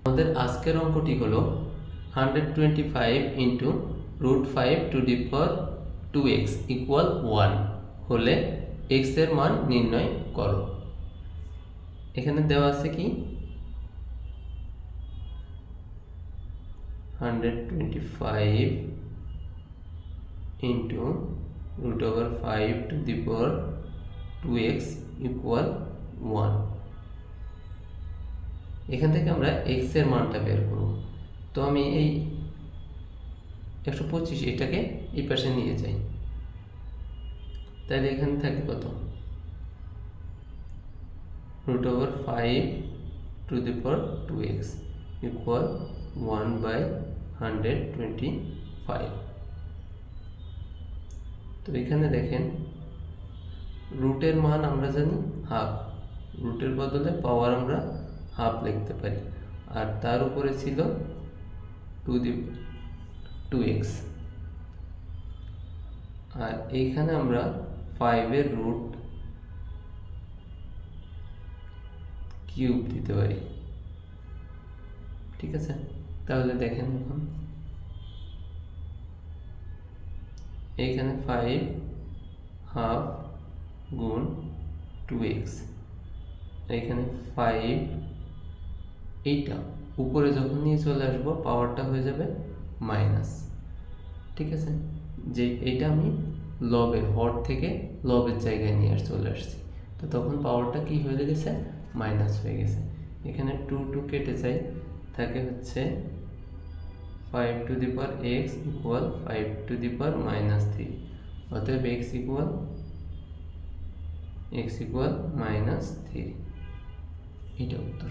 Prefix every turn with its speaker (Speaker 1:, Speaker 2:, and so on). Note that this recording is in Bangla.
Speaker 1: আমাদের আজকের অঙ্কটি হলো 125 into √5 to the power 2x equal 1 হলে x এর মান নির্ণয় করো। এখানে দেওয়া আছে কি 125 into √5 to the power 2x equal 1। এখান থেকে আমরা x এর মানটা বের করব। তো আমি এই 125 এটাকে এই পাশে নিয়ে যাই, তাহলে এখানে থাকে কত √5 to the power 2x equal 1/125। তো এখানে দেখেন রুটের মান আমরা জানি হাফ, রুটের বদলে পাওয়ার আমরা হাফ লিখতে পারি, আর তার উপরে ছিল 2x, আর এইখানে আমরা 5 এর রুট কিউব দিতে পারি। ঠিক আছে, তাহলে দেখেন এখন এইখানে 5 হাফ গুণ 2x, এখানে 5, এইটা উপরে যখন নিয়ে চলে আসবো পাওয়ারটা হয়ে যাবে মাইনাস। ঠিক আছে, যে এইটা আমি লবের হর থেকে লবের জায়গায় নিয়ে চলে আসছি, তো তখন পাওয়ারটা কি হয়ে গেছে মাইনাস হয়ে গেছে। এখানে 2 কেটে যায়, থাকে হচ্ছে 5 to the power x equal 5 to the power -3, অতএব x ইকুয়াল -3, এটা উত্তর।